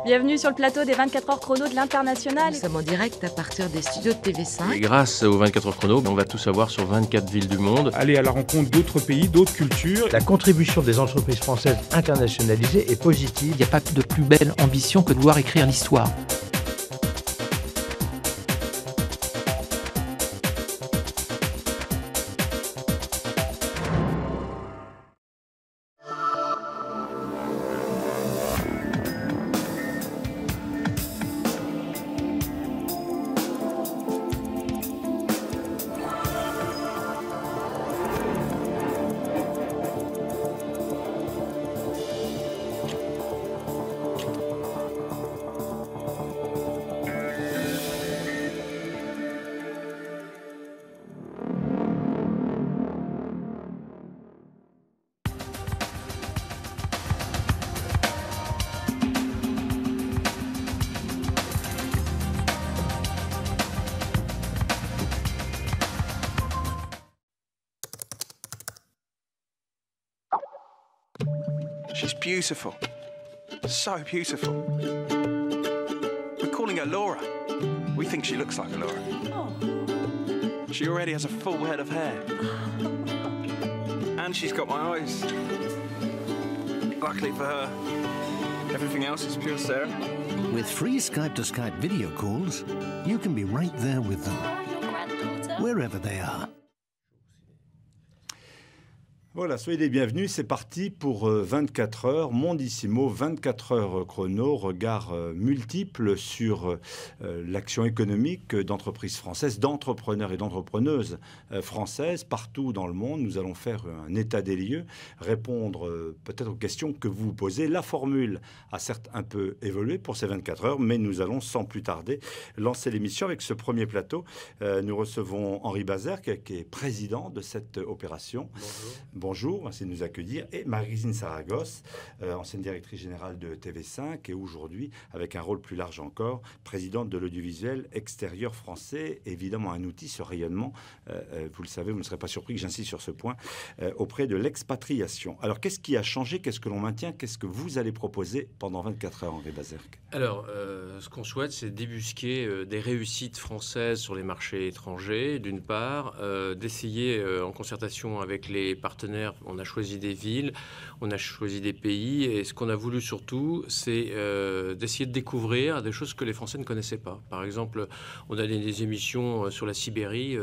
Bienvenue sur le plateau des 24 heures chrono de l'International. Nous sommes en direct à partir des studios de TV5. Et grâce aux 24 heures chrono, on va tout savoir sur 24 villes du monde. Aller à la rencontre d'autres pays, d'autres cultures. La contribution des entreprises françaises internationalisées est positive. Il n'y a pas de plus belle ambition que de vouloir écrire l'histoire. She's beautiful. So beautiful. We're calling her Laura. We think she looks like a Laura. Oh. She already has a full head of hair. And she's got my eyes. Luckily for her, everything else is pure Sarah. With free Skype-to-Skype video calls, you can be right there with them, wherever they are. Voilà, soyez les bienvenus, c'est parti pour 24 heures, Mondissimo, 24 heures chrono, regard multiple sur l'action économique d'entreprises françaises, d'entrepreneurs et d'entrepreneuses françaises partout dans le monde. Nous allons faire un état des lieux, répondre peut-être aux questions que vous vous posez. La formule a certes un peu évolué pour ces 24 heures, mais nous allons sans plus tarder lancer l'émission avec ce premier plateau. Nous recevons Henri Bazère, qui est président de cette opération. Bonjour, merci de nous accueillir. Et Marie-Christine Saragosse, ancienne directrice générale de TV5 et aujourd'hui, avec un rôle plus large encore, présidente de l'audiovisuel extérieur français, évidemment un outil, ce rayonnement, vous le savez, vous ne serez pas surpris que j'insiste sur ce point, auprès de l'expatriation. Alors, qu'est-ce qui a changé? Qu'est-ce que l'on maintient? Qu'est-ce que vous allez proposer pendant 24 heures, Henri Bazère? Alors, ce qu'on souhaite, c'est débusquer des réussites françaises sur les marchés étrangers, d'une part, d'essayer, en concertation avec les partenaires, on a choisi des villes, on a choisi des pays, et ce qu'on a voulu surtout, c'est d'essayer de découvrir des choses que les Français ne connaissaient pas. Par exemple, on a des émissions sur la Sibérie,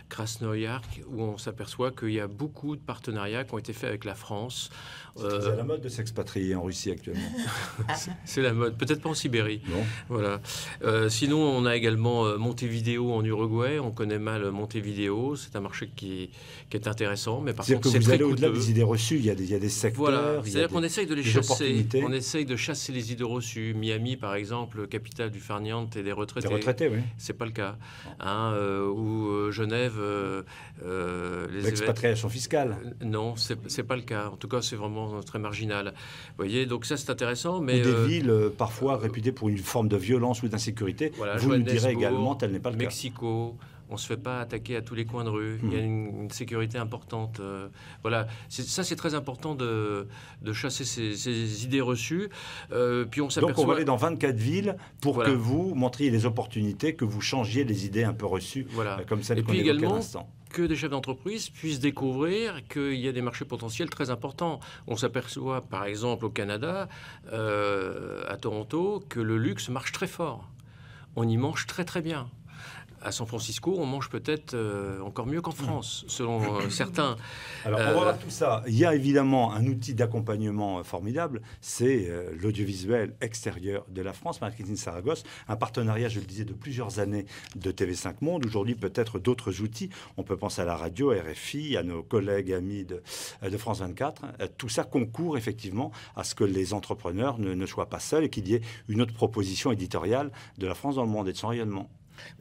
Krasnoyarsk, où on s'aperçoit qu'il y a beaucoup de partenariats qui ont été faits avec la France. C'est la mode de s'expatrier en Russie actuellement. C'est la mode, peut-être pas en Sibérie. Non. Voilà. Sinon, on a également Montevideo en Uruguay. On connaît mal Montevideo. C'est un marché qui est intéressant, mais par contre, c'est vous très allez au-delà coûteux. des idées reçues. Il y a des secteurs. Voilà. C'est-à-dire qu'on essaye de les chasser. On essaye de chasser les idées reçues. Miami, par exemple, capitale du farniente et des retraités. Des retraités, oui. C'est pas le cas. Ou Genève. L'expatriation fiscale. Non, c'est pas le cas. En tout cas, c'est vraiment très marginal. Vous voyez, donc ça, c'est intéressant. Mais ou des villes parfois réputées pour une forme de violence ou d'insécurité. Voilà, vous nous direz également, tel n'est pas le cas. Mexico. On ne se fait pas attaquer à tous les coins de rue. Il y a une sécurité importante. Voilà. Ça, c'est très important de chasser ces idées reçues. Puis on s'aperçoit... Donc, on va aller dans 24 villes pour voilà. que vous montriez les opportunités, que vous changiez les idées un peu reçues, voilà. Comme celles qu'on évoquait à l'instant. Que des chefs d'entreprise puissent découvrir qu'il y a des marchés potentiels très importants. On s'aperçoit, par exemple, au Canada, à Toronto, que le luxe marche très fort. On y mange très, très bien. À San Francisco, on mange peut-être encore mieux qu'en France, selon certains. Alors, on va voir tout ça. Il y a évidemment un outil d'accompagnement formidable, c'est l'audiovisuel extérieur de la France, Marie-Christine Saragosse, un partenariat, je le disais, de plusieurs années de TV5 Monde. Aujourd'hui, peut-être d'autres outils. On peut penser à la radio, à RFI, à nos collègues amis de France 24. Tout ça concourt effectivement à ce que les entrepreneurs ne soient pas seuls et qu'il y ait une autre proposition éditoriale de la France dans le monde et de son rayonnement.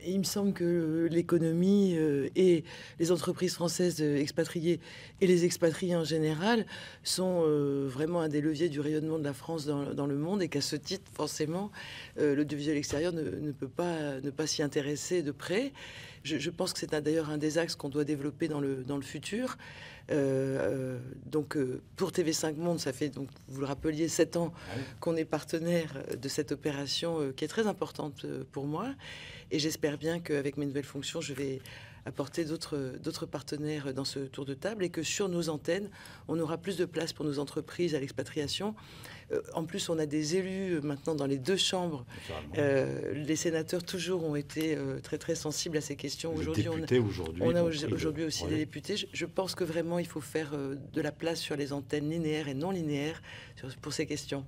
Il me semble que l'économie et les entreprises françaises expatriées et les expatriés en général sont vraiment un des leviers du rayonnement de la France dans le monde, et qu'à ce titre, forcément, l'audiovisuel extérieur ne peut pas ne pas s'y intéresser de près. Je pense que c'est d'ailleurs un des axes qu'on doit développer dans le futur. Donc pour TV5 Monde, ça fait, donc, vous le rappeliez, 7 ans qu'on est partenaire de cette opération qui est très importante pour moi. Et j'espère bien qu'avec mes nouvelles fonctions, je vais apporter d'autres partenaires dans ce tour de table et que sur nos antennes, on aura plus de place pour nos entreprises à l'expatriation. En plus, on a des élus maintenant dans les 2 chambres. Les sénateurs toujours ont été très très sensibles à ces questions. Aujourd'hui, on a aujourd'hui aussi des députés. Je pense que vraiment, il faut faire de la place sur les antennes linéaires et non linéaires pour ces questions.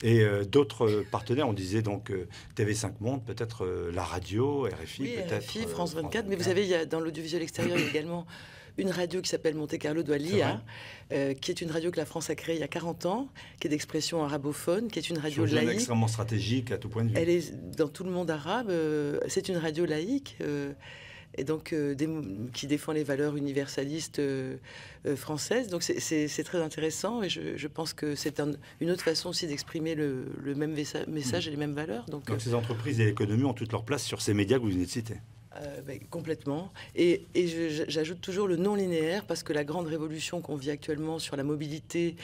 Et d'autres partenaires, on disait donc TV5 Monde, peut-être la radio, RFI, oui, peut-être RFI, France 24. Mais vous savez, il y a, dans l'audiovisuel extérieur, il y a également une radio qui s'appelle Monte Carlo Doualiya, qui est une radio que la France a créée il y a 40 ans, qui est d'expression arabophone, qui est une radio laïque. Extrêmement stratégique à tout point de vue. Elle est dans tout le monde arabe. C'est une radio laïque. Et donc qui défend les valeurs universalistes françaises. Donc c'est très intéressant et je pense que c'est une autre façon aussi d'exprimer le même message et les mêmes valeurs. Donc ces entreprises et l'économie ont toute leur place sur ces médias que vous venez de citer. Complètement. Et j'ajoute toujours le non-linéaire parce que la grande révolution qu'on vit actuellement sur la mobilité,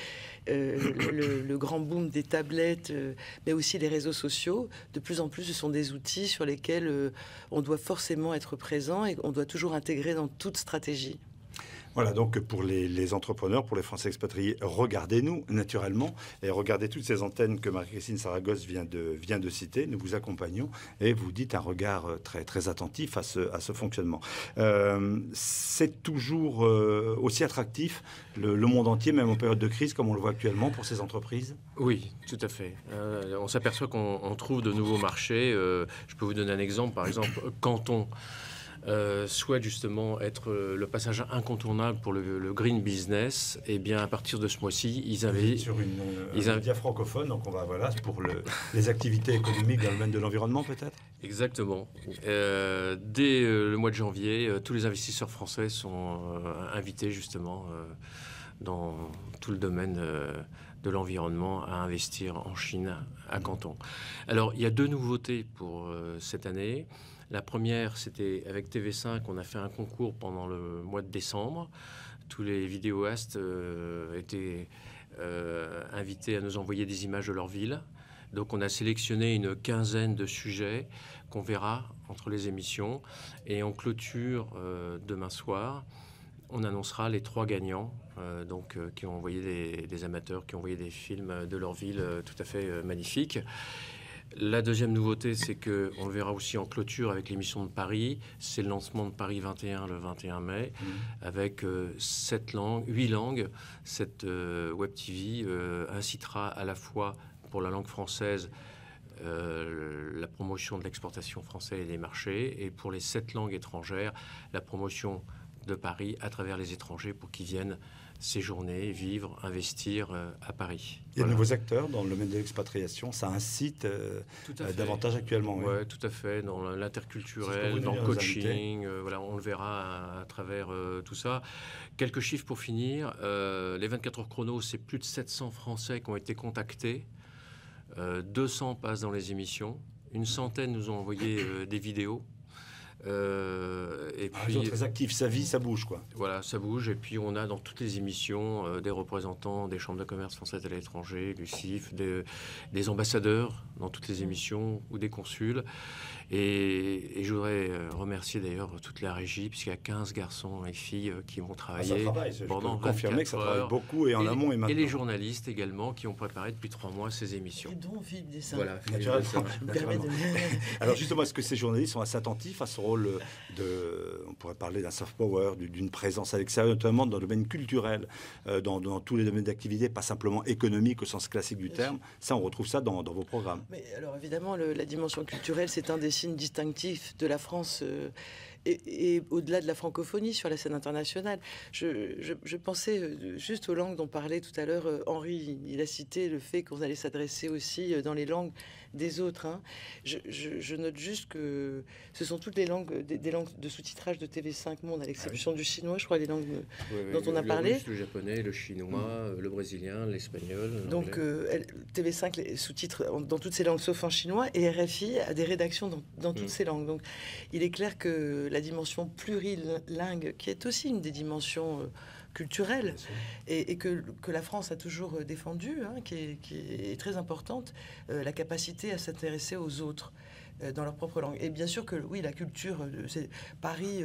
le grand boom des tablettes, mais aussi les réseaux sociaux, de plus en plus, ce sont des outils sur lesquels on doit forcément être présent et on doit toujours intégrer dans toute stratégie. Voilà, donc pour les entrepreneurs, pour les Français expatriés, regardez-nous naturellement et regardez toutes ces antennes que Marie-Christine Saragosse vient de citer. Nous vous accompagnons et vous dites un regard très, très attentif à ce fonctionnement. C'est toujours aussi attractif, le monde entier, même en période de crise, comme on le voit actuellement pour ces entreprises? Oui, tout à fait. On s'aperçoit qu'on trouve de nouveaux marchés. Je peux vous donner un exemple. Par exemple, Canton souhaite justement être le passage incontournable pour le green business, et bien à partir de ce mois-ci, ils investissent sur un média francophone, donc on va pour les activités économiques dans le domaine de l'environnement peut-être. Exactement. Dès le mois de janvier, tous les investisseurs français sont invités justement dans tout le domaine de l'environnement à investir en Chine, à Canton. Alors il y a 2 nouveautés pour cette année. La première, c'était avec TV5, on a fait un concours pendant le mois de décembre. Tous les vidéastes étaient invités à nous envoyer des images de leur ville. Donc on a sélectionné une 15aine de sujets qu'on verra entre les émissions. Et en clôture demain soir, on annoncera les 3 gagnants qui ont envoyé des amateurs, qui ont envoyé des films de leur ville tout à fait magnifiques. La deuxième nouveauté, c'est qu'on le verra aussi en clôture avec l'émission de Paris. C'est le lancement de Paris 21 le 21 mai, avec 8 langues. Cette Web TV incitera à la fois pour la langue française la promotion de l'exportation française et des marchés, et pour les 7 langues étrangères, la promotion de Paris à travers les étrangers pour qu'ils viennent séjourner, vivre, investir à Paris. Il y a de nouveaux acteurs dans le domaine de l'expatriation, ça incite davantage actuellement. Oui, tout à fait, dans l'interculturel, dans le coaching, on le verra à travers tout ça. Quelques chiffres pour finir. Les 24 heures chrono, c'est plus de 700 Français qui ont été contactés. 200 passent dans les émissions. Une centaine nous ont envoyé des vidéos. Et puis, très actif, ça vit, ça bouge quoi. Voilà, ça bouge. Et puis on a dans toutes les émissions des représentants des chambres de commerce françaises à l'étranger, du CIF, des ambassadeurs dans toutes les émissions ou des consuls. Et je voudrais remercier d'ailleurs toute la régie, puisqu'il y a 15 garçons et filles qui ont travaillé pendant 24 heures. Confirmer que ça travaille beaucoup et en amont et maintenant. Et les journalistes également qui ont préparé depuis 3 mois ces émissions. Et donc Philippe Dessin. Voilà, naturellement. Alors justement, est-ce que ces journalistes sont assez attentifs à ce rôle on pourrait parler d'un soft power, d'une présence à l'extérieur, notamment dans le domaine culturel, dans tous les domaines d'activité, pas simplement économique au sens classique du terme. Ça, on retrouve ça dans vos programmes. Mais alors évidemment, la dimension culturelle, c'est un des signes distinctifs de la France et au-delà de la francophonie sur la scène internationale. Je pensais juste aux langues dont parlait tout à l'heure Henri. Il a cité le fait qu'on allait s'adresser aussi dans les langues des autres. Hein. Je note juste que ce sont toutes les langues, des langues de sous-titrage de TV5 Monde, à l'exception du chinois, je crois, les langues dont on a parlé. Le russe, le japonais, le chinois, le brésilien, l'espagnol. Donc TV5 les sous-titres dans toutes ces langues sauf en chinois, et RFI a des rédactions dans toutes ces langues. Donc il est clair que la dimension plurilingue, qui est aussi une des dimensions culturelle et que la France a toujours défendue, hein, qui est très importante, la capacité à s'intéresser aux autres dans leur propre langue. Et bien sûr que oui, la culture, Paris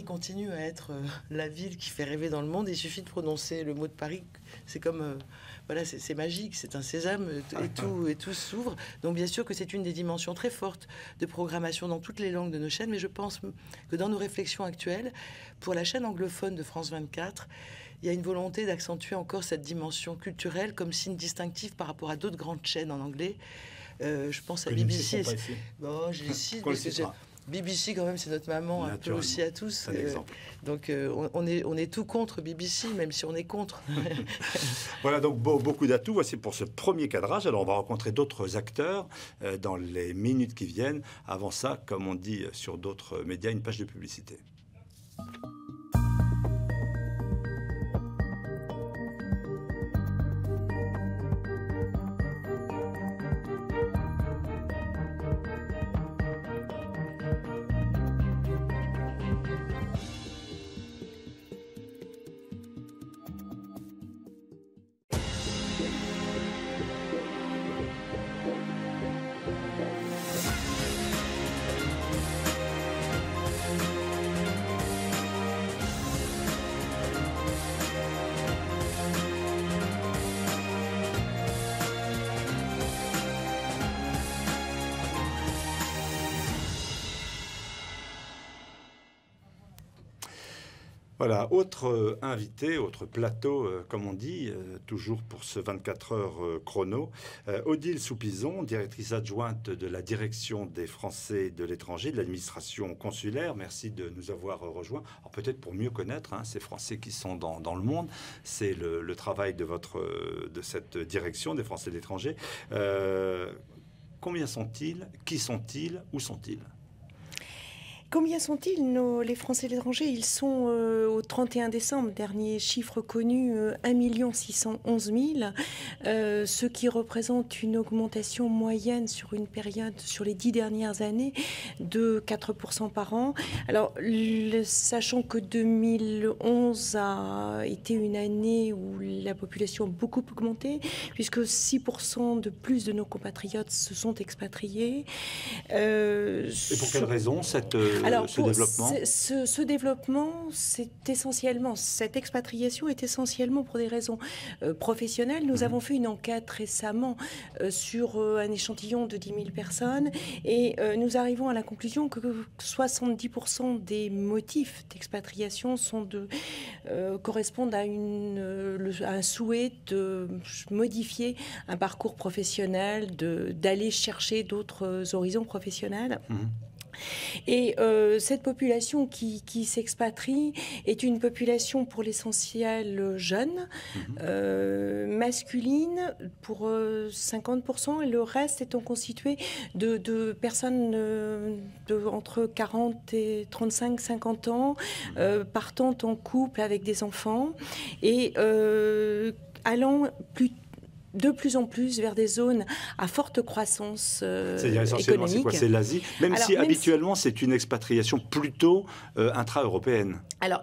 continue à être la ville qui fait rêver dans le monde. Il suffit de prononcer le mot de Paris, c'est comme voilà, c'est magique, c'est un sésame et tout s'ouvre. Donc bien sûr que c'est une des dimensions très fortes de programmation dans toutes les langues de nos chaînes, mais je pense que dans nos réflexions actuelles, pour la chaîne anglophone de France 24, il y a une volonté d'accentuer encore cette dimension culturelle comme signe distinctif par rapport à d'autres grandes chaînes en anglais. Je pense à BBC. Bon, j'ai ici. BBC, quand même, c'est notre maman, un peu aussi à tous. Donc, on est tout contre BBC, même si on est contre. Voilà, donc beaucoup d'atouts. Voici pour ce premier cadrage. Alors, on va rencontrer d'autres acteurs dans les minutes qui viennent. Avant ça, comme on dit sur d'autres médias, une page de publicité. Voilà, autre invité, autre plateau, comme on dit, toujours pour ce 24 heures chrono. Odile Soupizon, directrice adjointe de la direction des Français de l'étranger, de l'administration consulaire. Merci de nous avoir rejoints. Alors peut-être pour mieux connaître ces Français qui sont dans le monde, c'est le travail de cette direction des Français de l'étranger. Combien sont-ils? Qui sont-ils? Où sont-ils? Combien sont-ils, les Français de l'étranger? Ils sont au 31 décembre, dernier chiffre connu, 1 611 000, ce qui représente une augmentation moyenne sur une période, sur les 10 dernières années, de 4% par an. Alors, sachant que 2011 a été une année où la population a beaucoup augmenté, puisque 6% de plus de nos compatriotes se sont expatriés. Et pour quelle raison ce développement? Ce développement, c'est essentiellement, cette expatriation est essentiellement pour des raisons professionnelles. Nous avons fait une enquête récemment sur un échantillon de 10 000 personnes et nous arrivons à la conclusion que 70% des motifs d'expatriation correspondent à un souhait de modifier un parcours professionnel, d'aller chercher d'autres horizons professionnels. Et cette population qui s'expatrie est une population pour l'essentiel jeune, masculine pour 50%, et le reste étant constitué de personnes entre 40 et 35-50 ans, partant en couple avec des enfants et allant de plus en plus vers des zones à forte croissance C'est-à-dire essentiellement, c'est quoi? C'est l'Asie, même si habituellement c'est une expatriation plutôt intra-européenne. Alors,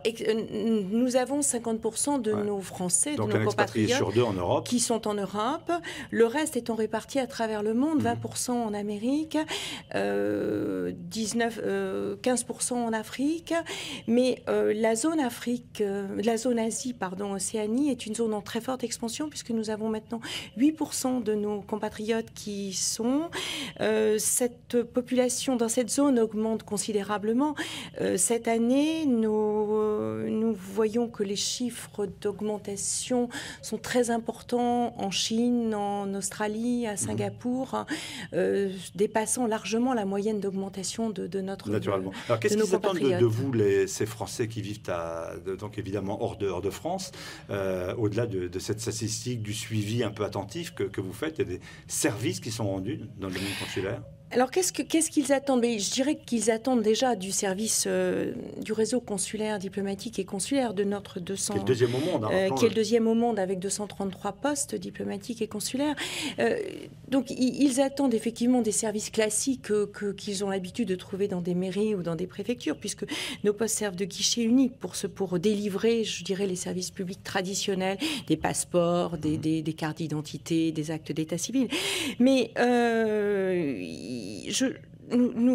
nous avons 50% de nos Français, donc de nos compatriotes sur deux en Europe, qui sont en Europe. Le reste étant réparti à travers le monde, 20% en Amérique, 15% en Afrique. Mais la zone Asie, Océanie, est une zone en très forte expansion puisque nous avons maintenant 8% de nos compatriotes qui y sont. Cette population dans cette zone augmente considérablement. Cette année, nous voyons que les chiffres d'augmentation sont très importants en Chine, en Australie, à Singapour, dépassant largement la moyenne d'augmentation de notre naturellement. Alors qu'est-ce qu'ils attendent de vous, ces Français qui vivent donc évidemment hors de France, au-delà de cette statistique, du suivi un peu attentif que vous faites? Il y a des services qui sont rendus dans le domaine consulaire? Alors, qu'est-ce qu'ils attendent? Mais je dirais qu'ils attendent déjà du service du réseau consulaire, diplomatique et consulaire de notre 200... Qui est le deuxième au monde. Qui est le deuxième au monde avec 233 postes diplomatiques et consulaires. Donc, ils attendent effectivement des services classiques qu'ils ont l'habitude de trouver dans des mairies ou dans des préfectures, puisque nos postes servent de guichet unique pour délivrer, je dirais, les services publics traditionnels, des passeports, des cartes d'identité, des actes d'état civil. Mais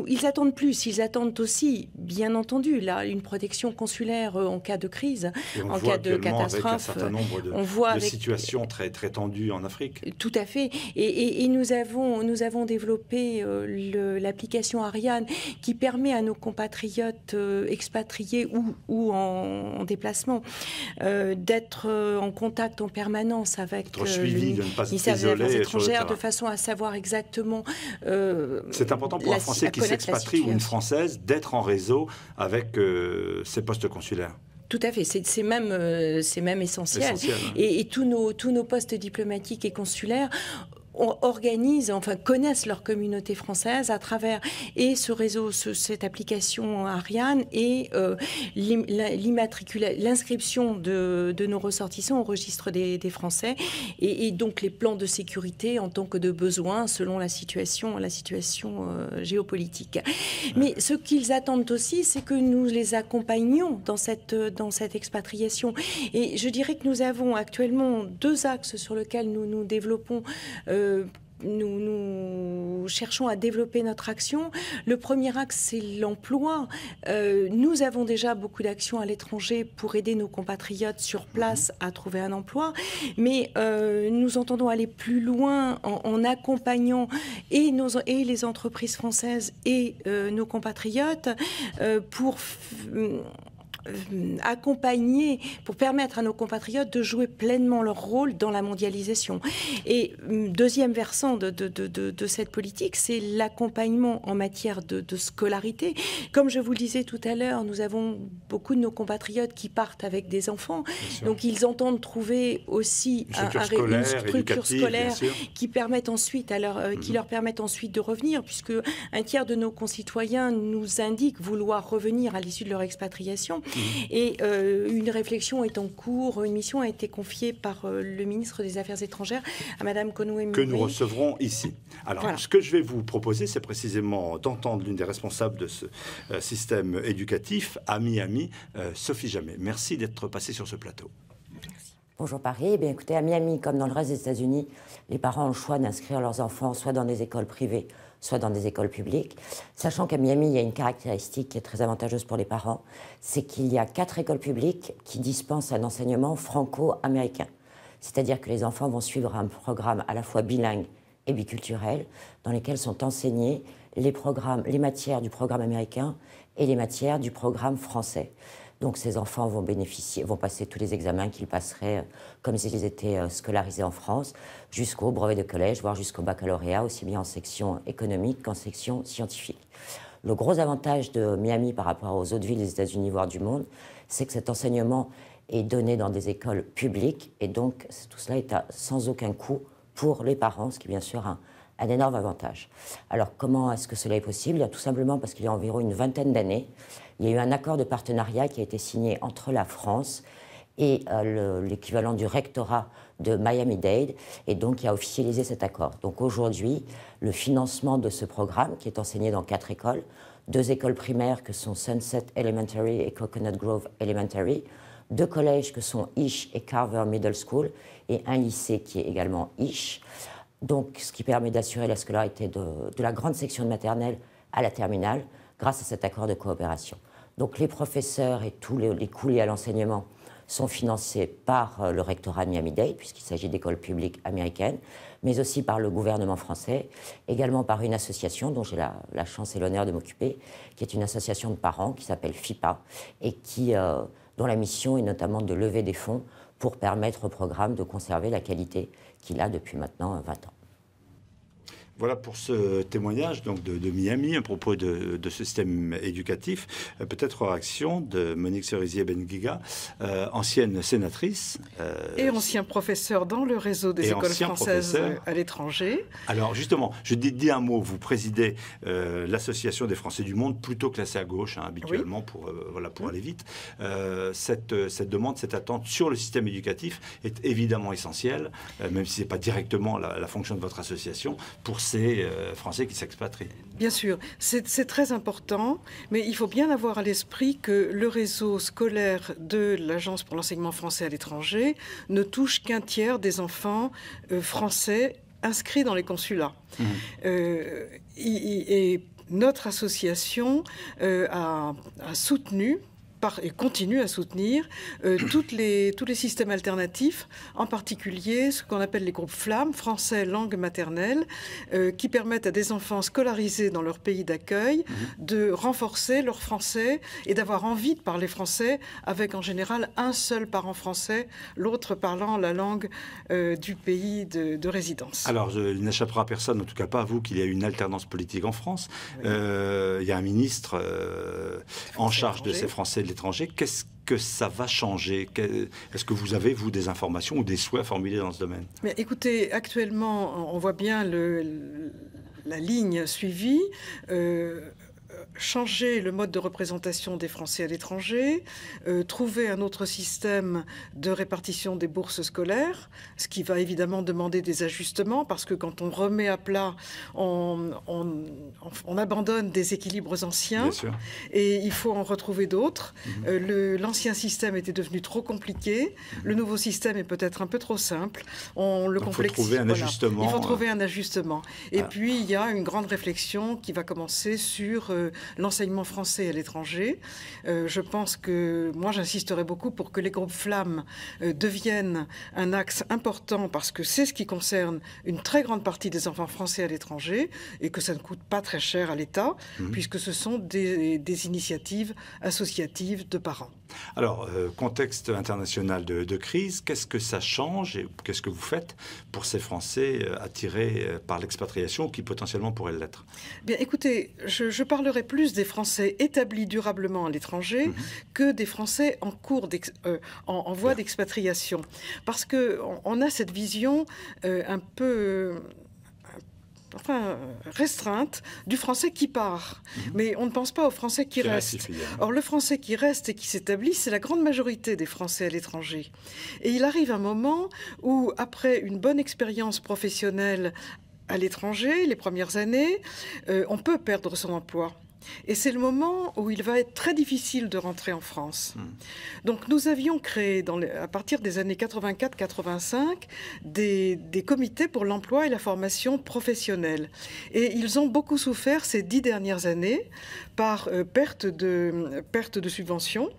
ils attendent plus. Ils attendent aussi, bien entendu, là, une protection consulaire en cas de crise, en cas de catastrophe. Avec un certain nombre de situations très, très tendues en Afrique. Tout à fait. Et nous avons développé l'application Ariane qui permet à nos compatriotes expatriés ou en déplacement d'être en contact en permanence avec le ministère des Affaires étrangères de façon à savoir exactement... C'est important pour un Français qui s'expatrie ou une Française d'être en réseau avec ses postes consulaires. Tout à fait, c'est même essentiel. Et tous nos postes diplomatiques et consulaires connaissent leur communauté française à travers ce réseau, cette application Ariane et l'inscription de nos ressortissants au registre des Français et donc les plans de sécurité en tant que de besoin selon la situation géopolitique. Mais ce qu'ils attendent aussi, c'est que nous les accompagnions dans cette expatriation. Et je dirais que nous avons actuellement 2 axes sur lesquels nous développons nous cherchons à développer notre action. Le premier axe, c'est l'emploi. Nous avons déjà beaucoup d'actions à l'étranger pour aider nos compatriotes sur place à trouver un emploi, mais nous entendons aller plus loin en accompagnant et les entreprises françaises et nos compatriotes pour accompagner, pour permettre à nos compatriotes de jouer pleinement leur rôle dans la mondialisation. Et deuxième versant de cette politique, c'est l'accompagnement en matière de scolarité. Comme je vous le disais tout à l'heure, nous avons beaucoup de nos compatriotes qui partent avec des enfants. Donc ils entendent trouver aussi une structure scolaire qui permettent ensuite qui leur permettent ensuite de revenir, puisque un tiers de nos concitoyens nous indiquent vouloir revenir à l'issue de leur expatriation. Et une réflexion est en cours, une mission a été confiée par le ministre des Affaires étrangères à Madame Conoué-Mouret. Que nous recevrons ici. Alors, ce que je vais vous proposer, c'est précisément d'entendre l'une des responsables de ce système éducatif à Miami, Sophie Jamet. Merci d'être passée sur ce plateau. Merci. Bonjour Paris. Eh bien, écoutez, à Miami, comme dans le reste des États-Unis, les parents ont le choix d'inscrire leurs enfants soit dans des écoles privées, soit dans des écoles publiques, sachant qu'à Miami, il y a une caractéristique qui est très avantageuse pour les parents, c'est qu'il y a 4 écoles publiques qui dispensent un enseignement franco-américain. C'est-à-dire que les enfants vont suivre un programme à la fois bilingue et biculturel, dans lesquels sont enseignés les matières du programme américain et les matières du programme français. Donc ces enfants vont passer tous les examens qu'ils passeraient comme s'ils étaient scolarisés en France, jusqu'au brevet de collège, voire jusqu'au baccalauréat, aussi bien en section économique qu'en section scientifique. Le gros avantage de Miami par rapport aux autres villes des États-Unis, voire du monde, c'est que cet enseignement est donné dans des écoles publiques, et donc tout cela est sans aucun coût pour les parents, ce qui est bien sûr un énorme avantage. Alors comment est-ce que cela est possible? Tout simplement parce qu'il y a environ une vingtaine d'années, il y a eu un accord de partenariat qui a été signé entre la France et l'équivalent du rectorat de Miami-Dade, et donc qui a officialisé cet accord. Donc aujourd'hui, le financement de ce programme, qui est enseigné dans 4 écoles, 2 écoles primaires que sont Sunset Elementary et Coconut Grove Elementary, 2 collèges que sont Ish et Carver Middle School, et un lycée qui est également Ish. Donc, ce qui permet d'assurer la scolarité de la grande section de maternelle à la terminale, grâce à cet accord de coopération. Donc, les professeurs et tous les coûts liés à l'enseignement sont financés par le rectorat de Miami-Dade, puisqu'il s'agit d'écoles publiques américaines, mais aussi par le gouvernement français, également par une association dont j'ai la chance et l'honneur de m'occuper, qui est une association de parents qui s'appelle FIPA, et dont la mission est notamment de lever des fonds pour permettre au programme de conserver la qualité qu'il a depuis maintenant 20 ans. Voilà pour ce témoignage donc de Miami à propos de ce système éducatif. Peut-être réaction de Monique Cerisier-Benguiga, ancienne sénatrice. Et ancien professeur dans le réseau des écoles françaises à l'étranger. Alors justement, je dis un mot. Vous présidez l'Association des Français du Monde, plutôt classée à gauche habituellement, oui. pour aller vite. Cette demande, cette attente sur le système éducatif est évidemment essentielle, même si ce n'est pas directement la fonction de votre association, pour ces Français qui s'expatrient. Bien sûr, c'est très important, mais il faut bien avoir à l'esprit que le réseau scolaire de l'Agence pour l'enseignement français à l'étranger ne touche qu'un tiers des enfants français inscrits dans les consulats. Et notre association a soutenu et continue à soutenir tous les systèmes alternatifs, en particulier ce qu'on appelle les groupes FLAM, français langue maternelle, qui permettent à des enfants scolarisés dans leur pays d'accueil de renforcer leur français et d'avoir envie de parler français avec en général un seul parent français, l'autre parlant la langue du pays de résidence. Alors, il n'échappera à personne, en tout cas pas à vous, qu'il y a une alternance politique en France. Oui. Il y a un ministre en charge de ces Français de l'étranger. Qu'est-ce que ça va changer? Est-ce que vous avez, vous, des informations ou des souhaits formulés dans ce domaine? Mais écoutez, actuellement, on voit bien la ligne suivie. Changer le mode de représentation des Français à l'étranger, trouver un autre système de répartition des bourses scolaires, ce qui va évidemment demander des ajustements, parce que quand on remet à plat, on abandonne des équilibres anciens, et il faut en retrouver d'autres. L'ancien système était devenu trop compliqué, le nouveau système est peut-être un peu trop simple, on le complexifie. Il faut trouver un ajustement. Il faut trouver un ajustement. Et puis, il y a une grande réflexion qui va commencer sur l'enseignement français à l'étranger. Je pense que moi, j'insisterai beaucoup pour que les groupes FLAM deviennent un axe important, parce que c'est ce qui concerne une très grande partie des enfants français à l'étranger et que ça ne coûte pas très cher à l'État, puisque ce sont des initiatives associatives de parents. Alors, contexte international de crise, qu'est-ce que ça change et qu'est-ce que vous faites pour ces Français attirés par l'expatriation ou qui potentiellement pourraient l'être? Bien, écoutez, je parlerai plus des Français établis durablement à l'étranger que des Français en cours en voie d'expatriation. Parce qu'on a cette vision un peu... restreinte du Français qui part. Mais on ne pense pas au Français qui reste. Or, le Français qui reste et qui s'établit, c'est la grande majorité des Français à l'étranger. Et il arrive un moment où, après une bonne expérience professionnelle à l'étranger, les premières années, on peut perdre son emploi. Et c'est le moment où il va être très difficile de rentrer en France. Donc nous avions créé, à partir des années 84-85, des comités pour l'emploi et la formation professionnelle. Et ils ont beaucoup souffert ces 10 dernières années par perte de subventions.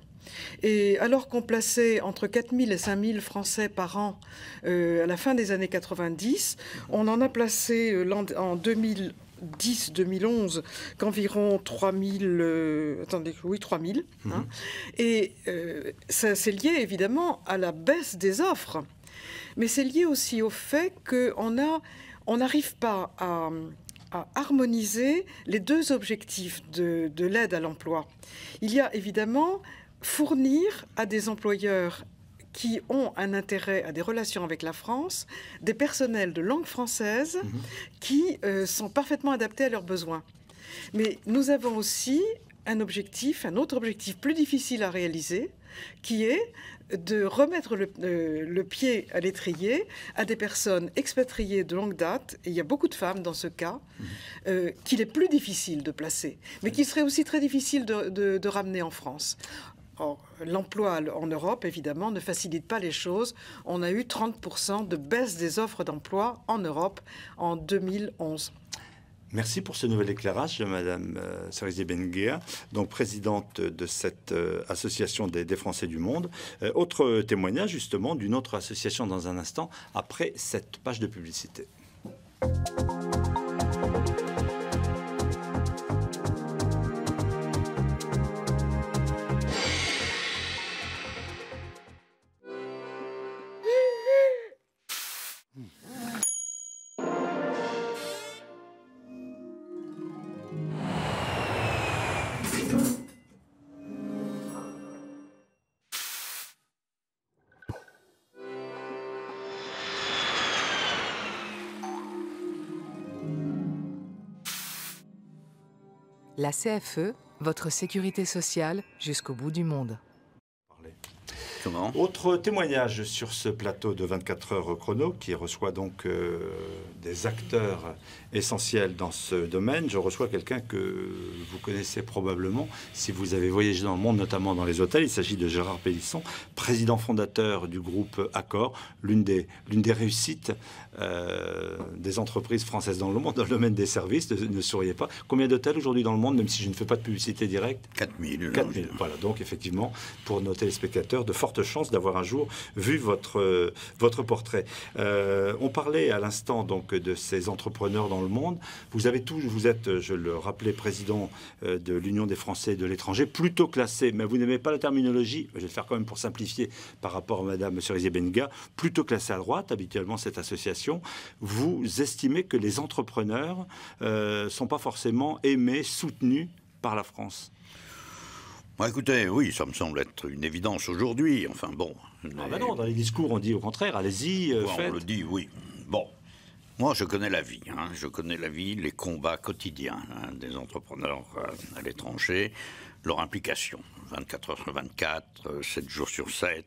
Et alors qu'on plaçait entre 4 000 et 5 000 Français par an à la fin des années 90, on en a placé en 2010-2011 qu'environ 3 000... 3 000. Hein. Et ça c'est lié évidemment à la baisse des offres. Mais c'est lié aussi au fait qu'on n'arrive pas à harmoniser les deux objectifs de l'aide à l'emploi. Il y a évidemment fournir à des employeurs qui ont un intérêt à des relations avec la France, des personnels de langue française qui sont parfaitement adaptés à leurs besoins. Mais nous avons aussi un autre objectif plus difficile à réaliser, qui est de remettre le pied à l'étrier à des personnes expatriées de longue date, et il y a beaucoup de femmes dans ce cas, qu'il est plus difficile de placer, mais qu'il serait aussi très difficile de ramener en France. Or, l'emploi en Europe, évidemment, ne facilite pas les choses. On a eu 30% de baisse des offres d'emploi en Europe en 2011. Merci pour ce nouvel éclairage, Madame Cerisier-Benguiga, donc présidente de cette association des Français du monde. Autre témoignage, justement, d'une autre association dans un instant, après cette page de publicité. La CFE, votre sécurité sociale jusqu'au bout du monde. Comment ? Autre témoignage sur ce plateau de 24 heures chrono qui reçoit donc des acteurs essentiels dans ce domaine. Je reçois quelqu'un que vous connaissez probablement si vous avez voyagé dans le monde, notamment dans les hôtels. Il s'agit de Gérard Pélisson, président fondateur du groupe Accor, l'une des réussites des entreprises françaises dans le monde, dans le domaine des services. Ne souriez pas. Combien d'hôtels aujourd'hui dans le monde, même si je ne fais pas de publicité directe ? 4000. 4000. Voilà, donc effectivement, pour nos téléspectateurs, de fortes chances d'avoir un jour vu votre portrait. On parlait à l'instant donc de ces entrepreneurs dans le monde. Vous êtes, je le rappelais, président de l'Union des Français de l'étranger, plutôt classé, mais vous n'aimez pas la terminologie, je vais le faire quand même pour simplifier par rapport à Madame Cerisier-Benga, plutôt classé à droite, habituellement cette association. Vous estimez que les entrepreneurs sont pas forcément aimés, soutenus par la France ? Bon, écoutez, oui, ça me semble être une évidence aujourd'hui. Enfin bon. Ah ben non, dans les discours, on dit au contraire, allez-y, faites. On le dit, oui. Bon, moi, je connais la vie. Je connais la vie, les combats quotidiens des entrepreneurs à l'étranger, leur implication, 24 heures sur 24, 7 jours sur 7,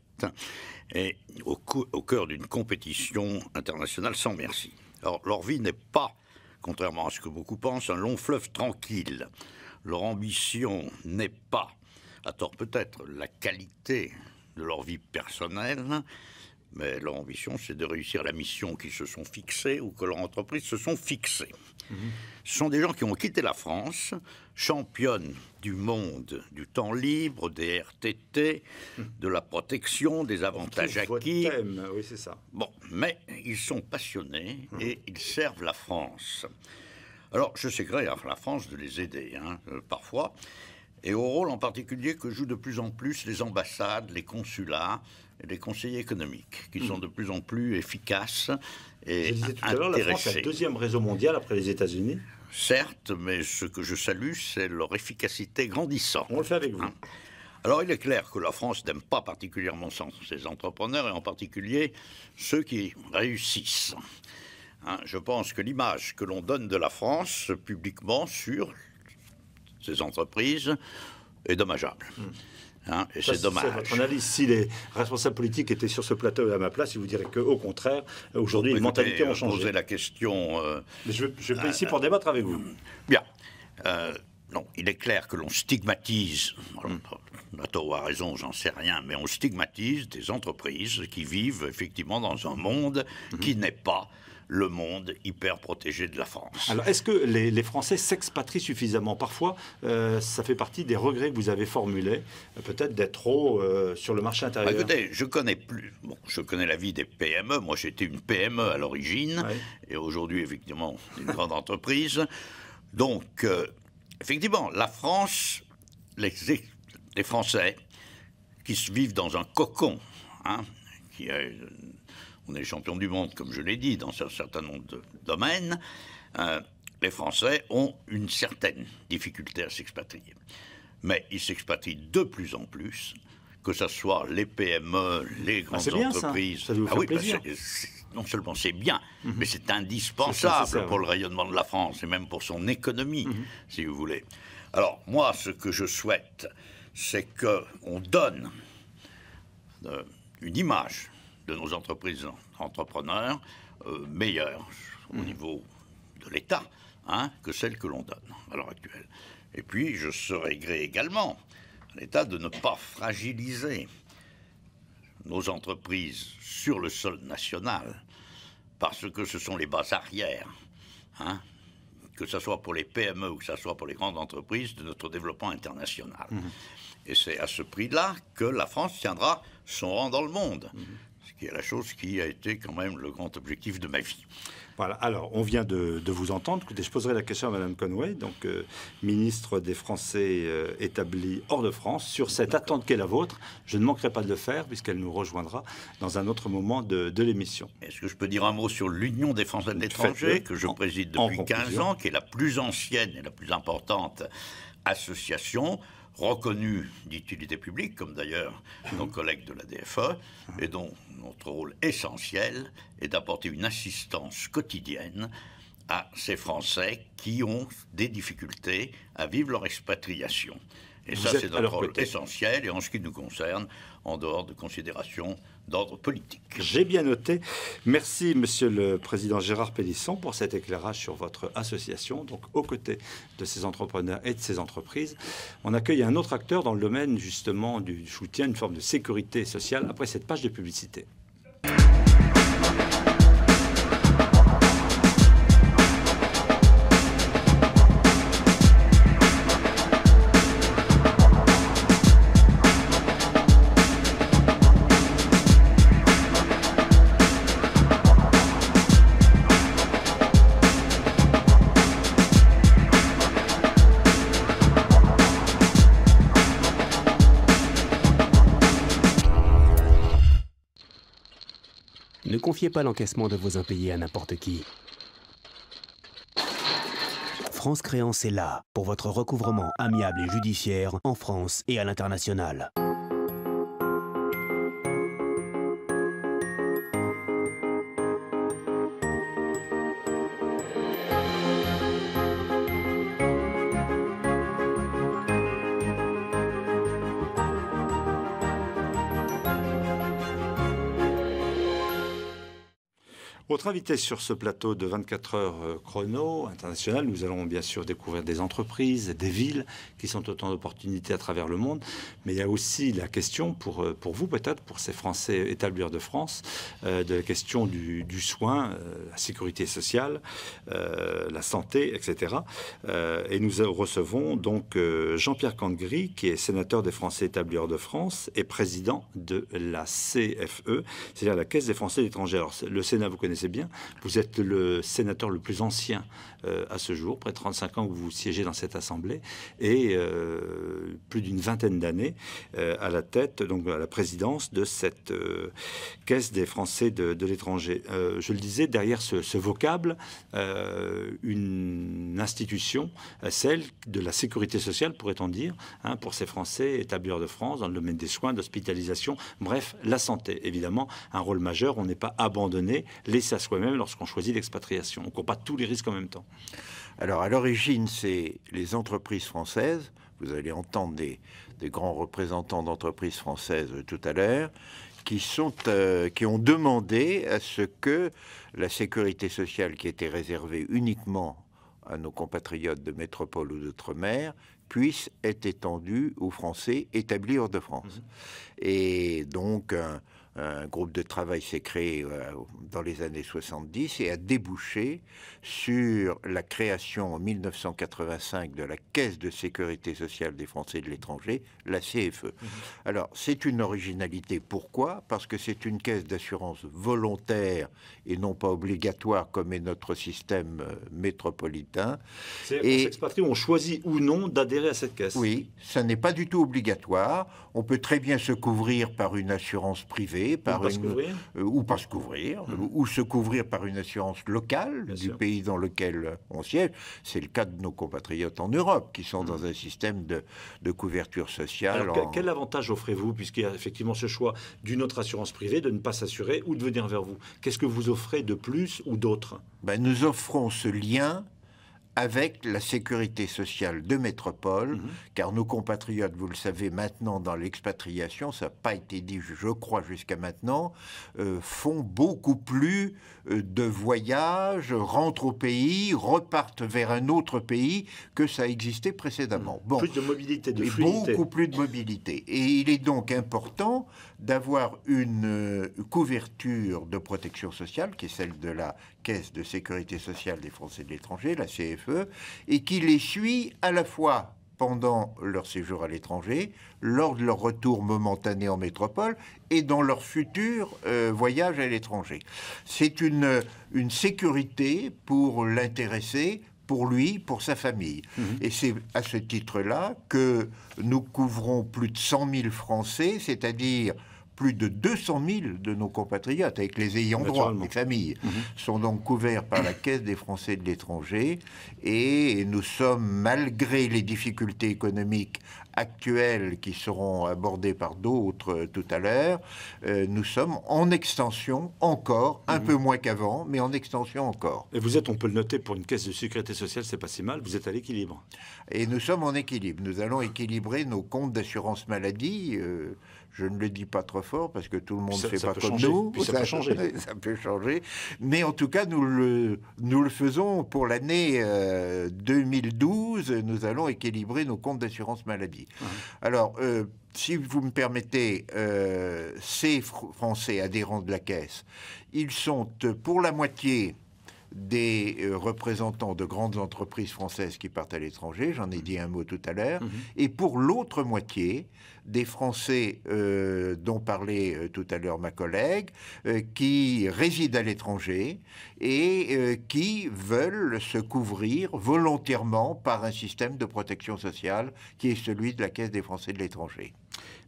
et au cœur d'une compétition internationale sans merci. Alors, leur vie n'est pas, contrairement à ce que beaucoup pensent, un long fleuve tranquille. Leur ambition n'est pas, à tort peut-être, la qualité de leur vie personnelle, mais leur ambition, c'est de réussir la mission qu'ils se sont fixée ou que leur entreprise se sont fixées. Ce sont des gens qui ont quitté la France, championnes du monde du temps libre, des RTT, de la protection, des avantages acquis. Oui, c'est ça. Bon, mais ils sont passionnés et ils servent la France. Alors, je sais que la France de les aider, parfois, et au rôle en particulier que jouent de plus en plus les ambassades, les consulats et les conseillers économiques, qui sont de plus en plus efficaces et je disais tout à l'heure, la France est le deuxième réseau mondial après les États-Unis. Certes, mais ce que je salue, c'est leur efficacité grandissante. On le fait avec vous. Alors, il est clair que la France n'aime pas particulièrement ses entrepreneurs, et en particulier ceux qui réussissent. Je pense que l'image que l'on donne de la France publiquement sur ces entreprises est dommageable. Et c'est dommage. C'est votre analyse. Si les responsables politiques étaient sur ce plateau à ma place, ils vous diraient qu'au contraire, aujourd'hui, les mentalités ont changé. Poser la question... Mais je suis pas ici pour débattre avec vous. Bien. Non, il est clair que l'on stigmatise, à tort ou à raison, j'en sais rien, mais on stigmatise des entreprises qui vivent effectivement dans un monde qui n'est pas le monde hyper protégé de la France. Alors, est-ce que les Français s'expatrient suffisamment ? Parfois, ça fait partie des regrets que vous avez formulés, peut-être d'être trop sur le marché intérieur. Écoutez, je connais la vie des PME. Moi, j'étais une PME à l'origine, et aujourd'hui, effectivement, une grande entreprise. Donc, effectivement, la France, les Français qui vivent dans un cocon, on est champion du monde, comme je l'ai dit, dans un certain nombre de domaines. Les Français ont une certaine difficulté à s'expatrier. Mais ils s'expatrient de plus en plus, que ce soit les PME, les grandes entreprises. Ça vous fait plaisir. Non seulement c'est bien, mais c'est indispensable pour le rayonnement de la France et même pour son économie, si vous voulez. Alors, moi, ce que je souhaite, c'est qu'on donne une image de nos entreprises entrepreneurs meilleures au niveau de l'État que celle que l'on donne à l'heure actuelle. Et puis, je serais gré également à l'État de ne pas fragiliser nos entreprises sur le sol national, parce que ce sont les bases arrières, que ce soit pour les PME ou que ce soit pour les grandes entreprises, de notre développement international. Et c'est à ce prix-là que la France tiendra son rang dans le monde. Ce qui est la chose qui a été quand même le grand objectif de ma vie. Voilà, alors on vient de vous entendre. Écoutez, je poserai la question à Mme Conway, donc ministre des Français établis hors de France, sur cette attente qu'est la vôtre. Je ne manquerai pas de le faire, puisqu'elle nous rejoindra dans un autre moment de l'émission. Est-ce que je peux dire un mot sur l'Union des Français de l'étranger, que je préside depuis 15 ans, qui est la plus ancienne et la plus importante association reconnue d'utilité publique, comme d'ailleurs nos collègues de la DFE, et dont notre rôle essentiel est d'apporter une assistance quotidienne à ces Français qui ont des difficultés à vivre leur expatriation. Et ça, c'est notre rôle essentiel, et en ce qui nous concerne, en dehors de considérations d'ordre politique. J'ai bien noté. Merci, Monsieur le Président Gérard Pélisson, pour cet éclairage sur votre association, donc aux côtés de ces entrepreneurs et de ces entreprises. On accueille un autre acteur dans le domaine, justement, du soutien, une forme de sécurité sociale, après cette page de publicité. Ne confiez pas l'encaissement de vos impayés à n'importe qui. France Créance est là pour votre recouvrement amiable et judiciaire en France et à l'international. Votre invité sur ce plateau de 24 heures chrono international, nous allons bien sûr découvrir des entreprises, des villes qui sont autant d'opportunités à travers le monde. Mais il y a aussi la question, pour vous peut-être, pour ces Français établis hors de France, de la question du soin, la sécurité sociale, la santé, etc. Et nous recevons donc Jean-Pierre Cangry, qui est sénateur des Français établis hors de France et président de la CFE, c'est-à-dire la Caisse des Français de l'étranger. Alors, le Sénat, vous connaissez bien. Vous êtes le sénateur le plus ancien à ce jour, près de 35 ans que vous siégez dans cette Assemblée, et plus d'une vingtaine d'années à la tête, donc à la présidence de cette Caisse des Français de l'étranger. Je le disais, derrière ce vocable, une institution, celle de la sécurité sociale, pourrait-on dire, hein, pour ces Français établis hors de France, dans le domaine des soins, d'hospitalisation, bref, la santé, évidemment, un rôle majeur. On n'est pas abandonné, laissé à soi-même lorsqu'on choisit l'expatriation. On ne court pas tous les risques en même temps. Alors, à l'origine, c'est les entreprises françaises. Vous allez entendre des grands représentants d'entreprises françaises tout à l'heure, qui ont demandé à ce que la sécurité sociale, qui était réservée uniquement à nos compatriotes de métropole ou d'outre-mer, puisse être étendue aux Français établis hors de France. Et donc, un groupe de travail s'est créé dans les années 70 et a débouché sur la création en 1985 de la Caisse de sécurité sociale des Français de l'étranger, la CFE. Alors, c'est une originalité. Pourquoi? Parce que c'est une caisse d'assurance volontaire et non pas obligatoire comme est notre système métropolitain. Et les expatriés ont choisi ou non d'adhérer à cette caisse. Oui, ça n'est pas du tout obligatoire. On peut très bien se couvrir par une assurance privée, ou pas se couvrir, ou se couvrir par une assurance locale du pays dans lequel on siège. C'est le cas de nos compatriotes en Europe qui sont dans un système de couverture sociale. Alors, quel avantage offrez-vous, puisqu'il y a effectivement ce choix d'une autre assurance privée, de ne pas s'assurer ou de venir vers vous? Qu'est-ce que vous offrez de plus ou d'autre? Nous offrons ce lien avec la sécurité sociale de métropole, car nos compatriotes, vous le savez maintenant dans l'expatriation, ça n'a pas été dit, je crois, jusqu'à maintenant, font beaucoup plus de voyages, rentrent au pays, repartent vers un autre pays que ça existait précédemment. Bon, plus de mobilité, de fluidité. Beaucoup plus de mobilité. Et il est donc important d'avoir une couverture de protection sociale, qui est celle de la Caisse de sécurité sociale des Français de l'étranger, la CFE, et qui les suit à la fois pendant leur séjour à l'étranger, lors de leur retour momentané en métropole et dans leur futur voyage à l'étranger. C'est une sécurité pour l'intéressé, pour lui, pour sa famille. Et c'est à ce titre-là que nous couvrons plus de 100 000 Français, c'est-à-dire plus de 200 000 de nos compatriotes, avec les ayants droit, les familles, sont donc couverts par la Caisse des Français de l'étranger. Et nous sommes, malgré les difficultés économiques actuelles qui seront abordées par d'autres tout à l'heure, nous sommes en extension encore, un peu moins qu'avant, mais en extension encore. Et vous êtes, on peut le noter, pour une caisse de sécurité sociale, c'est pas si mal, vous êtes à l'équilibre. Et nous sommes en équilibre. Nous allons équilibrer nos comptes d'assurance maladie. Je ne le dis pas trop fort parce que tout le monde ne fait pas comme nous. Puis ça peut changer. Ça peut changer. Mais en tout cas, nous le faisons pour l'année 2012. Nous allons équilibrer nos comptes d'assurance maladie. Alors, si vous me permettez, ces Français adhérents de la Caisse, ils sont pour la moitié des représentants de grandes entreprises françaises qui partent à l'étranger, j'en ai dit un mot tout à l'heure, et pour l'autre moitié, des Français dont parlait tout à l'heure ma collègue, qui résident à l'étranger et qui veulent se couvrir volontairement par un système de protection sociale qui est celui de la Caisse des Français de l'étranger.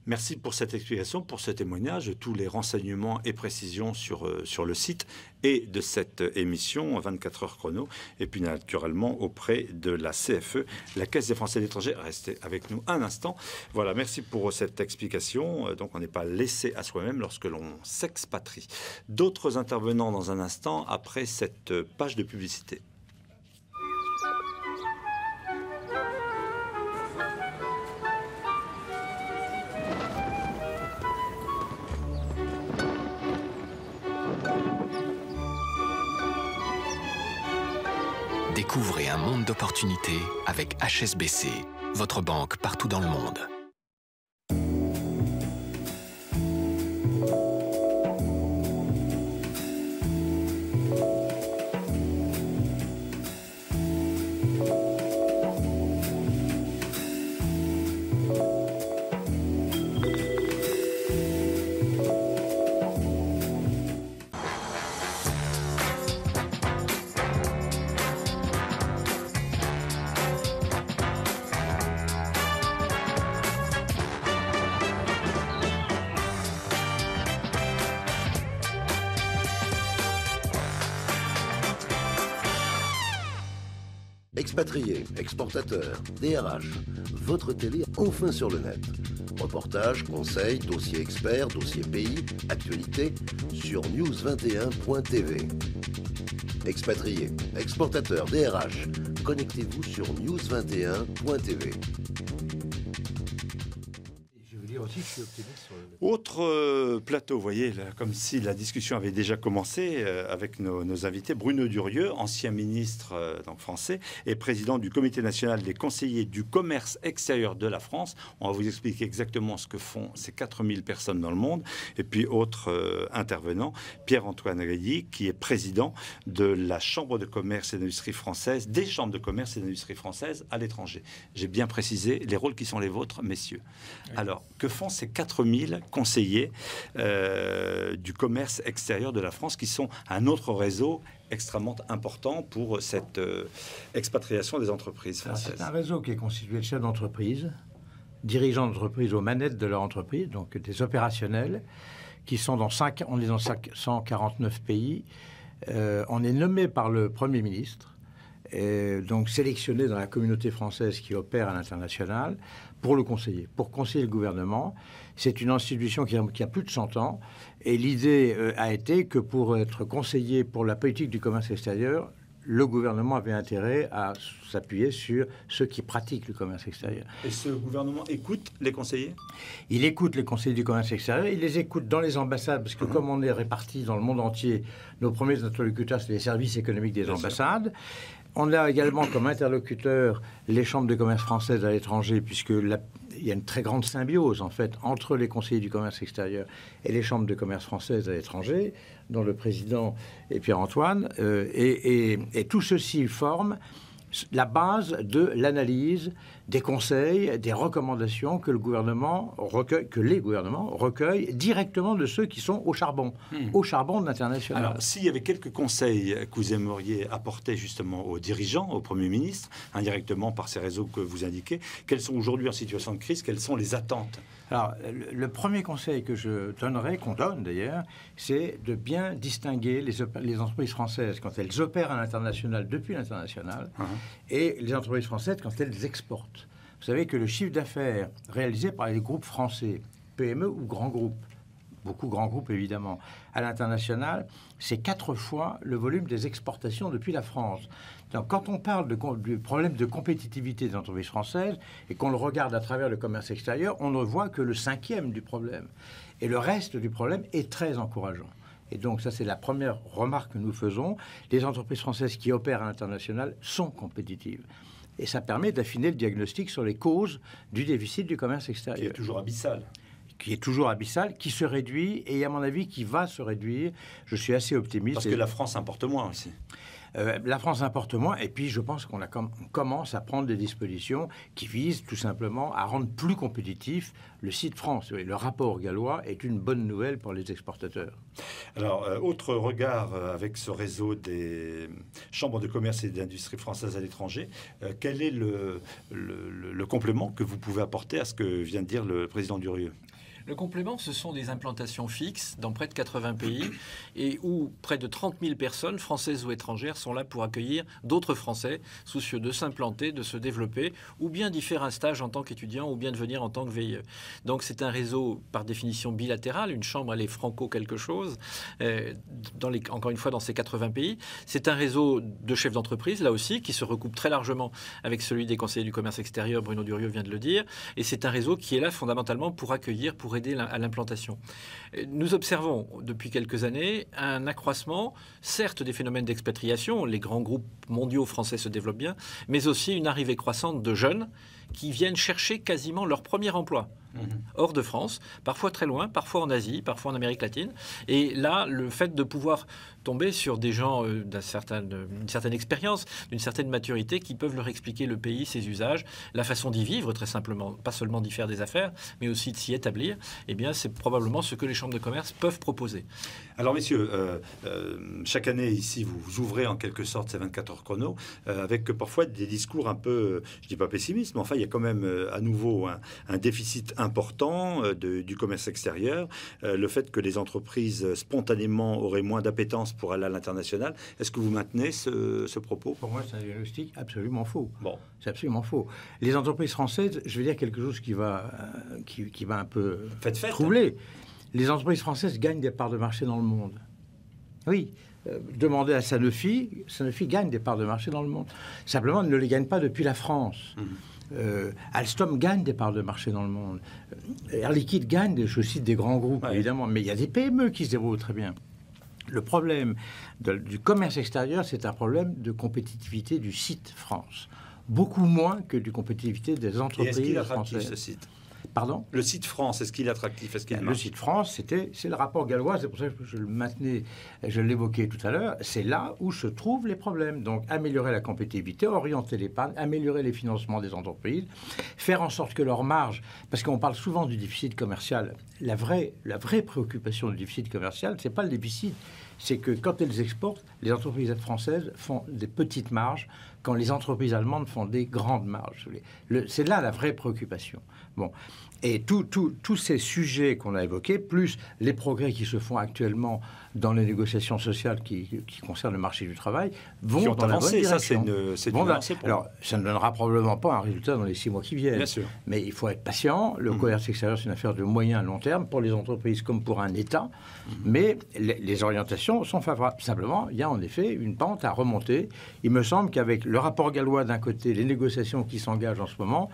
Merci pour cette explication, pour ce témoignage. Tous les renseignements et précisions sur le site et de cette émission 24 heures chrono. Et puis naturellement auprès de la CFE, la Caisse des Français de l'étranger. Restez avec nous un instant. Voilà, merci pour cette explication. Donc on n'est pas laissé à soi-même lorsque l'on s'expatrie. D'autres intervenants dans un instant après cette page de publicité. Découvrez un monde d'opportunités avec HSBC, votre banque partout dans le monde. Expatriés, exportateurs, DRH, votre télé enfin sur le net. Reportages, conseils, dossiers experts, dossiers pays, actualités sur news21.tv. Expatriés, exportateurs, DRH, connectez-vous sur news21.tv. Autre plateau, vous voyez, là, comme si la discussion avait déjà commencé avec nos invités. Bruno Durieux, ancien ministre donc français et président du Comité national des conseillers du commerce extérieur de la France. On va vous expliquer exactement ce que font ces 4000 personnes dans le monde. Et puis, autre intervenant, Pierre-Antoine Reilly, qui est président de la Chambre de commerce et d'industrie française, des chambres de commerce et d'industrie françaises à l'étranger. J'ai bien précisé les rôles qui sont les vôtres, messieurs. Oui. Alors, que font ces 4000 conseillers du commerce extérieur de la France, qui sont un autre réseau extrêmement important pour cette expatriation des entreprises françaises? C'est un réseau qui est constitué de chefs d'entreprise, dirigeants d'entreprise aux manettes de leur entreprise, donc des opérationnels, qui sont on est dans 149 pays. On est nommé par le Premier ministre, donc sélectionné dans la communauté française qui opère à l'international, pour le conseiller, pour conseiller le gouvernement. C'est une institution qui a plus de 100 ans, et l'idée a été que pour être conseiller pour la politique du commerce extérieur, le gouvernement avait intérêt à s'appuyer sur ceux qui pratiquent le commerce extérieur. Et ce gouvernement écoute les conseillers? Il écoute les conseillers du commerce extérieur, il les écoute dans les ambassades, parce que comme on est répartis dans le monde entier, nos premiers interlocuteurs, c'est les services économiques des ambassades. On a également comme interlocuteur les chambres de commerce françaises à l'étranger, puisqu'il y a une très grande symbiose, en fait, entre les conseillers du commerce extérieur et les chambres de commerce françaises à l'étranger, dont le président est Pierre-Antoine. Et tout ceci forme la base de l'analyse, des conseils, des recommandations que les gouvernements recueillent directement de ceux qui sont au charbon de l'international. Alors, s'il y avait quelques conseils que vous aimeriez apporter justement aux dirigeants, au Premier ministre, indirectement par ces réseaux que vous indiquez, quels sont aujourd'hui en situation de crise, quelles sont les attentes? Alors, le premier conseil que je donnerais, qu'on donne d'ailleurs, c'est de bien distinguer les entreprises françaises quand elles opèrent à l'international depuis l'international et les entreprises françaises quand elles exportent. Vous savez que le chiffre d'affaires réalisé par les groupes français, PME ou grands groupes, beaucoup grands groupes évidemment, à l'international, c'est 4 fois le volume des exportations depuis la France. Donc, quand on parle du problème de compétitivité des entreprises françaises et qu'on le regarde à travers le commerce extérieur, on ne voit que le 5e du problème. Et le reste du problème est très encourageant. Et donc, ça, c'est la première remarque que nous faisons. Les entreprises françaises qui opèrent à l'international sont compétitives. Et ça permet d'affiner le diagnostic sur les causes du déficit du commerce extérieur. Qui est toujours abyssal. Qui se réduit et, à mon avis, qui va se réduire. Je suis assez optimiste. Parce que la France importe moins aussi. La France importe moins, et puis je pense qu'on commence à prendre des dispositions qui visent tout simplement à rendre plus compétitif le site France. Le rapport gallois est une bonne nouvelle pour les exportateurs. Alors, autre regard avec ce réseau des chambres de commerce et d'industrie françaises à l'étranger, quel est le complément que vous pouvez apporter à ce que vient de dire le président Durieux? Le complément, ce sont des implantations fixes dans près de 80 pays et où près de 30 000 personnes, françaises ou étrangères, sont là pour accueillir d'autres Français soucieux de s'implanter, de se développer, ou bien d'y faire un stage en tant qu'étudiant, ou bien de venir en tant que VIE. Donc c'est un réseau par définition bilatéral. Une chambre, elle est franco quelque chose, encore une fois dans ces 80 pays. C'est un réseau de chefs d'entreprise, là aussi, qui se recoupe très largement avec celui des conseillers du commerce extérieur, Bruno Durieux vient de le dire. Et c'est un réseau qui est là fondamentalement pour accueillir, pour aider à l'implantation. Nous observons depuis quelques années un accroissement, certes des phénomènes d'expatriation, les grands groupes mondiaux français se développent bien, mais aussi une arrivée croissante de jeunes qui viennent chercher quasiment leur premier emploi hors de France, parfois très loin, parfois en Asie, parfois en Amérique latine. Et là, le fait de pouvoir tomber sur des gens d'une certaine expérience, d'une certaine maturité, qui peuvent leur expliquer le pays, ses usages, la façon d'y vivre, très simplement, pas seulement d'y faire des affaires, mais aussi de s'y établir, eh bien, c'est probablement ce que les chambres de commerce peuvent proposer. Alors, messieurs, chaque année, ici, vous ouvrez en quelque sorte ces 24 heures chrono, avec parfois des discours un peu, je dis pas pessimistes, mais enfin, il y a quand même à nouveau un déficit important du commerce extérieur, le fait que les entreprises spontanément auraient moins d'appétence pour aller à l'international. Est-ce que vous maintenez ce propos? Pour moi, c'est un diagnostic absolument faux. Bon. C'est absolument faux. Les entreprises françaises, je vais dire quelque chose qui va un peu troubler. Les entreprises françaises gagnent des parts de marché dans le monde. Oui. Demandez à Sanofi, Sanofi gagne des parts de marché dans le monde. Simplement, elle ne les gagne pas depuis la France. Alstom gagne des parts de marché dans le monde. Air Liquide gagne, je cite des grands groupes, évidemment, mais il y a des PME qui se débrouillent très bien. Le problème du commerce extérieur, c'est un problème de compétitivité du site France. Beaucoup moins que de compétitivité des entreprises françaises. Et est-ce qu'il est attractif, ce site? Pardon? Le site France, est-ce qu'il est attractif? Est-ce qu'il le site France, c'est le rapport gallois, c'est pour ça que je le maintenais, je l'évoquais tout à l'heure, c'est là où se trouvent les problèmes. Donc, améliorer la compétitivité, orienter l'épargne, améliorer les financements des entreprises, faire en sorte que leur marge, parce qu'on parle souvent du déficit commercial, la vraie préoccupation du déficit commercial, c'est pas le déficit, c'est que quand elles exportent, les entreprises françaises font des petites marges, quand les entreprises allemandes font des grandes marges. C'est là la vraie préoccupation. Bon. Et tous ces sujets qu'on a évoqués, plus les progrès qui se font actuellement dans les négociations sociales qui concernent le marché du travail, vont dans la bonne direction. Ça, c'est une avancée pour alors, ça ne donnera probablement pas un résultat dans les 6 mois qui viennent. Bien sûr. Mais il faut être patient. Le commerce extérieur, c'est une affaire de moyen à long terme pour les entreprises comme pour un État. Mais les orientations sont favorables. Simplement, il y a en effet une pente à remonter. Il me semble qu'avec le rapport gallois d'un côté, les négociations qui s'engagent en ce moment,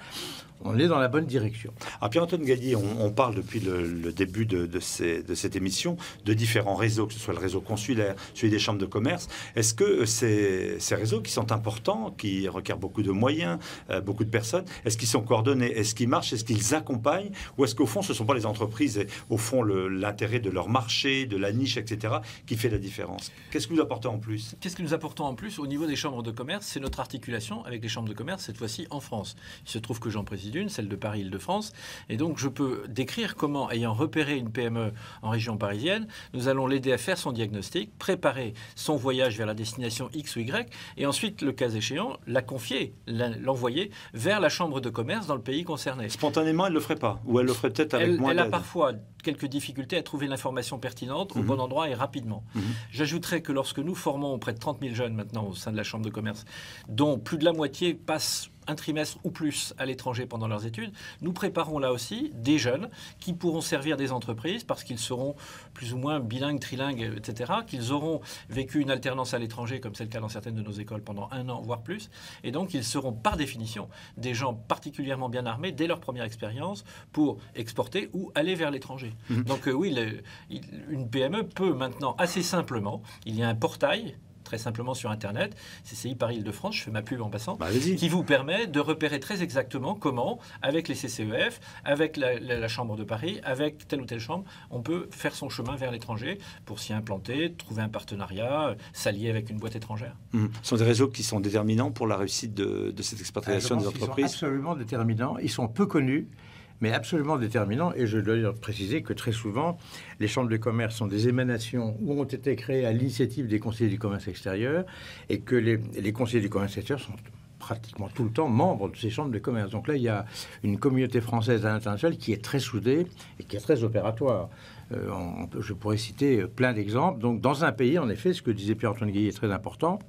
on est dans la bonne direction. Alors Pierre-Antoine Gallier, on parle depuis le début de cette émission de différents réseaux, que ce soit le réseau consulaire, celui des chambres de commerce. Est-ce que ces réseaux qui sont importants, qui requièrent beaucoup de moyens, beaucoup de personnes, est-ce qu'ils sont coordonnés? Est-ce qu'ils marchent? Est-ce qu'ils accompagnent? Ou est-ce qu'au fond, ce ne sont pas les entreprises et au fond l'intérêt de leur marché, de la niche, etc., qui fait la différence? Qu'est-ce que vous apportez en plus? Qu'est-ce que nous apportons en plus au niveau des chambres de commerce? C'est notre articulation avec les chambres de commerce, cette fois-ci en France. Il se trouve que j'en préside une, celle de Paris-Île-de-France, et donc je peux décrire comment, ayant repéré une PME en région parisienne, nous allons l'aider à faire son diagnostic, préparer son voyage vers la destination X ou Y, et ensuite, le cas échéant, la confier, l'envoyer vers la chambre de commerce dans le pays concerné. Spontanément, elle ne le ferait pas? Ou elle le ferait peut-être avec moins d'aide? Elle a parfois quelques difficultés à trouver l'information pertinente au bon endroit et rapidement. J'ajouterais que lorsque nous formons près de 30 000 jeunes maintenant au sein de la Chambre de commerce, dont plus de la moitié passent un trimestre ou plus à l'étranger pendant leurs études, nous préparons là aussi des jeunes qui pourront servir des entreprises parce qu'ils seront plus ou moins bilingues, trilingues, etc., qu'ils auront vécu une alternance à l'étranger, comme c'est le cas dans certaines de nos écoles, pendant 1 an, voire plus. Et donc, ils seront par définition des gens particulièrement bien armés dès leur première expérience pour exporter ou aller vers l'étranger. Donc oui, une PME peut maintenant assez simplement, il y a un portail très simplement sur Internet, CCI Paris-Île-de-France, je fais ma pub en passant, qui vous permet de repérer très exactement comment, avec les CCEF, avec la Chambre de Paris, avec telle ou telle chambre, on peut faire son chemin vers l'étranger pour s'y implanter, trouver un partenariat, s'allier avec une boîte étrangère. Ce sont des réseaux qui sont déterminants pour la réussite de cette expatriation des entreprises? Ils sont absolument déterminants, ils sont peu connus, mais absolument déterminants. Et je dois préciser que très souvent, les chambres de commerce sont des émanations ou ont été créées à l'initiative des conseillers du commerce extérieur et que les conseillers du commerce extérieur sont pratiquement tout le temps membres de ces chambres de commerce. Donc là, il y a une communauté française à l'international qui est très soudée et qui est très opératoire. Je pourrais citer plein d'exemples. Donc dans un pays, en effet, ce que disait Pierre-Antoine Gallier est très important.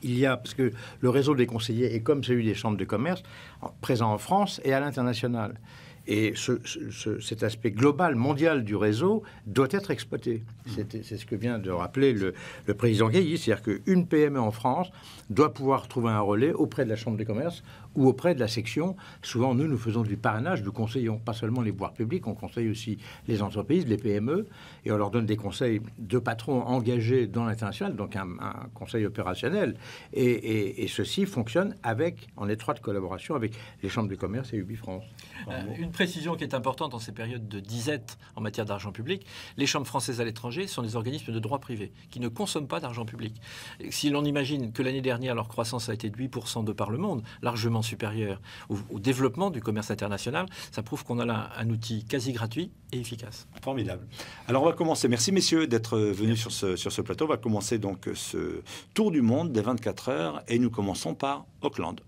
Il y a, parce que le réseau des conseillers est comme celui des chambres de commerce, présent en France et à l'international. Et cet aspect global, mondial du réseau doit être exploité. C'est ce que vient de rappeler le président Gallier, c'est-à-dire qu'une PME en France doit pouvoir trouver un relais auprès de la Chambre de commerce ou auprès de la section. Souvent, nous faisons du parrainage, nous conseillons pas seulement les pouvoirs publics, on conseille aussi les entreprises, les PME, et on leur donne des conseils de patrons engagés dans l'international, donc un conseil opérationnel. Et ceci fonctionne en étroite collaboration avec les chambres de commerce et UbiFrance. Une précision qui est importante en ces périodes de disette en matière d'argent public, les chambres françaises à l'étranger sont des organismes de droit privé qui ne consomment pas d'argent public. Si l'on imagine que l'année dernière, leur croissance a été de 8% de par le monde, largement supérieure au développement du commerce international, ça prouve qu'on a là un outil quasi gratuit et efficace. Formidable. Alors on va commencer. Merci messieurs d'être venus sur ce plateau. On va commencer donc ce tour du monde des 24 heures et nous commençons par Auckland.